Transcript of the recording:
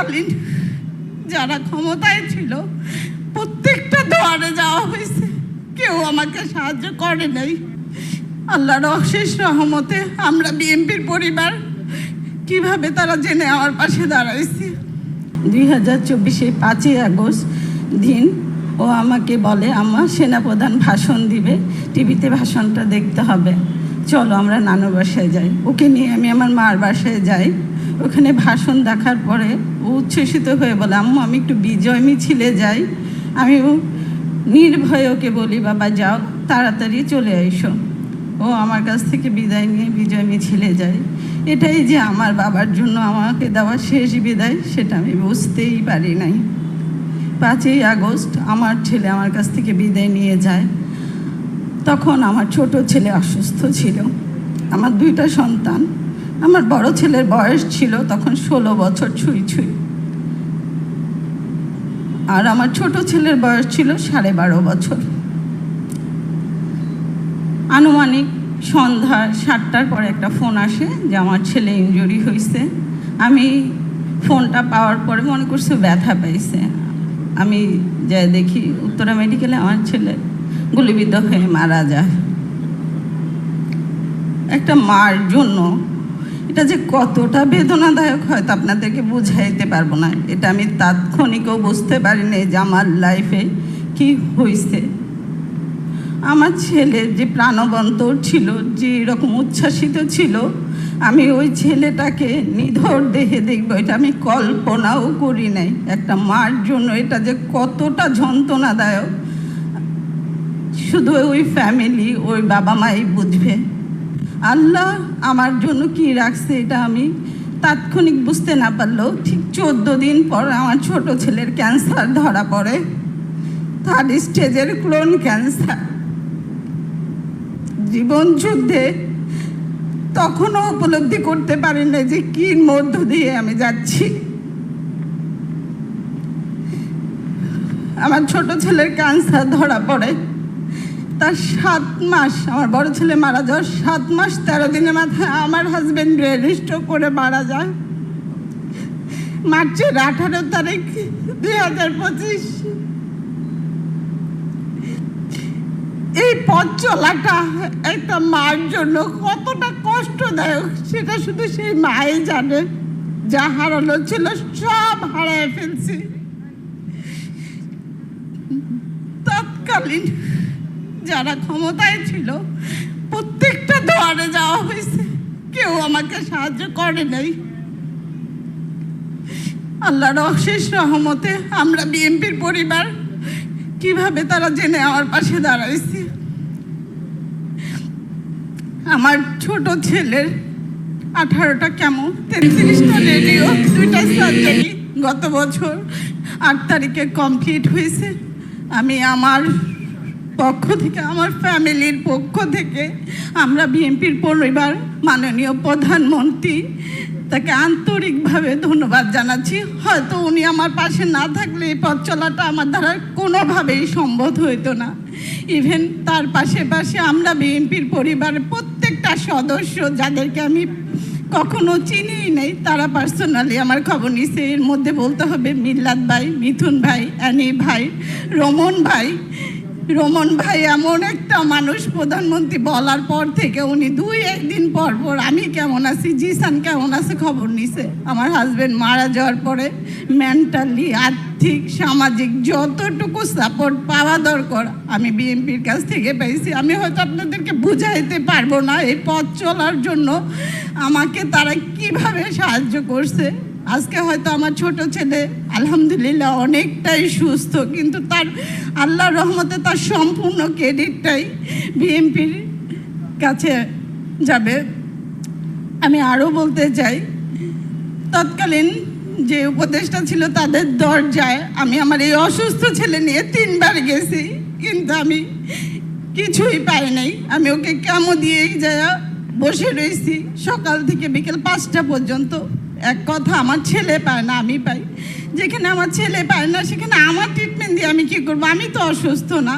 তৎকালীন যারা ক্ষমতায় ছিল প্রত্যেকটা দুয়ারে যাওয়া হয়েছে, কেউ আমাকে সাহায্য করে নাই। আল্লাহর অশেষ রহমতে আমরা বিএনপির পরিবার কিভাবে তারা জেনে আমার পাশে দাঁড়াইছে। 2024 5ই আগস্ট দিন ও আমাকে বলে, আমার সেনাপ্রধান ভাষণ দিবে, টিভিতে ভাষণটা দেখতে হবে, চলো আমরা নানুর বাসায় যাই। ওকে নিয়ে আমি আমার মার বাসায় যাই। ওখানে ভাষণ দেখার পরে ও উচ্ছ্বসিত হয়ে বলে, আম্মু আমি একটু বিজয় মিছিলে যাই। আমি নির্ভয়ে ওকে বলি, বাবা যাও, তাড়াতাড়ি চলে আইসো। ও আমার কাছ থেকে বিদায় নিয়ে বিজয় মিছিলে যায়। এটাই যে আমার বাবার জন্য আমাকে দেওয়া শেষ বিদায়, সেটা আমি বুঝতেই পারি নাই। 5ই আগস্ট আমার ছেলে আমার কাছ থেকে বিদায় নিয়ে যায়। তখন আমার ছোট ছেলে অসুস্থ ছিল। আমার 2টা সন্তান। আমার বড় ছেলের বয়স ছিল তখন 16 বছর ছুঁই ছুঁই, আর আমার ছোট ছেলের বয়স ছিল 12.5 বছর। আনুমানিক সন্ধ্যা 7টার পরে একটা ফোন আসে যে আমার ছেলে ইনজুরি হয়েছে। আমি ফোনটা পাওয়ার পরে মনে করছি ব্যথা পাইছে। আমি যাই দেখি উত্তরা মেডিকেলে আমার ছেলে গুলিবিদ্ধ হয়ে মারা যায়। একটা মার জন্য এটা যে কতটা বেদনাদায়ক হয়তো আপনাদেরকে বুঝাইতে পারবো না। এটা আমি তাৎক্ষণিকও বুঝতে পারিনি যে আমার লাইফে কি হয়েছে। আমার ছেলে যে প্রাণবন্তর ছিল, যে এরকম উচ্ছ্বাসিত ছিল, আমি ওই ছেলেটাকে নিধর দেহে দেখবো এটা আমি কল্পনাও করি নাই। একটা মার জন্য এটা যে কতটা যন্ত্রণাদায়ক শুধু ওই ফ্যামিলি, ওই বাবা মাই বুঝবে। আল্লাহ আমার জন্য কি রাখছে এটা আমি তাৎক্ষণিক বুঝতে না পারলেও ঠিক 14 দিন পর আমার ছোট ছেলের ক্যান্সার ধরা পড়ে, 3rd স্টেজের ক্লোন ক্যান্সার। জীবন যুদ্ধে তখনও উপলব্ধি করতে পারি না যে কি মধ্য দিয়ে আমি যাচ্ছি। আমার ছোট ছেলের ক্যান্সার ধরা পড়ে, তার 7 মাস, আমার বড় ছেলে মারা যাওয়ার 7 মাস 13 দিনের মাথায় আমার হাজবেন্ড রেজিস্টার করে মারা যায় মার্চের 18 তারিখ 2025। এই পথ চলাটা একটা মার জন্য কতটা কষ্টদায়ক সেটা শুধু সেই মাই জানে। যা হারানো ছিল সব হারায় ফেলছি। তৎকালীন যারা ক্ষমতায় ছিল প্রত্যেকটা দুয়ারে যাওয়া হয়েছে, কেউ আমাকে সাহায্য করে নাই। আল্লাহর অশেষ রহমতে আমরা বিএনপির পরিবার কিভাবে তারা জেনে আমার পাশে দাঁড়াইছে। আমার ছোট ছেলের 18টা কেমো, 33টা রেডিও, 2টা সার্জারি গত বছর 8 তারিখে কমপ্লিট হয়েছে। আমি আমার পক্ষ থেকে, আমার ফ্যামিলির পক্ষ থেকে আমরা বিএনপির পরিবার মাননীয় প্রধানমন্ত্রী তাকে আন্তরিকভাবে ধন্যবাদ জানাচ্ছি। হয়তো উনি আমার পাশে না থাকলে এই পথ চলাটা আমার দ্বারা কোনোভাবেই সম্ভব হইতো না। ইভেন তার পাশে পাশে আমরা বিএনপির পরিবারের প্রত্যেকটা সদস্য যাদেরকে আমি কখনো চিনিই নেই, তারা পার্সোনালি আমার খবর নিছে। এর মধ্যে বলতে হবে মিল্লাত ভাই, মিথুন ভাই, অ্যানি ভাই, রোমন ভাই এমন একটা মানুষ, প্রধানমন্ত্রী বলার পর থেকে উনি 2-1 দিন পর পর আমি কেমন আছি, জিসান কেমন আছে খবর নিছে। আমার হাজব্যান্ড মারা যাওয়ার পরে মেন্টালি, আর্থিক, সামাজিক যতটুকু সাপোর্ট পাওয়া দরকার আমি বিএনপির কাছ থেকে পাইছি। আমি হয়তো আপনাদেরকে বুঝাইতে পারবো না এই পথ চলার জন্য আমাকে তারা কিভাবে সাহায্য করছে। আজকে হয়তো আমার ছোট ছেলে আলহামদুলিল্লাহ অনেকটাই সুস্থ, কিন্তু তার আল্লাহর রহমতে তার সম্পূর্ণ ক্রেডিটটাই বিএনপির কাছে যাবে। আমি আরও বলতে চাই, তৎকালীন যে উপদেষ্টা ছিল তাদের দরজায় আমি আমার এই অসুস্থ ছেলে নিয়ে 3 বার গেছি, কিন্তু আমি কিছুই পাই নাই। আমি ওকে কেমো দিয়েই যায় বসে রয়েছি সকাল থেকে বিকেল 5টা পর্যন্ত। এক কথা আমার ছেলে পায় না, আমি পাই। যেখানে আমার ছেলে পায় না সেখানে আমার ট্রিটমেন্ট দিয়ে আমি কী করবো? আমি তো অসুস্থ না।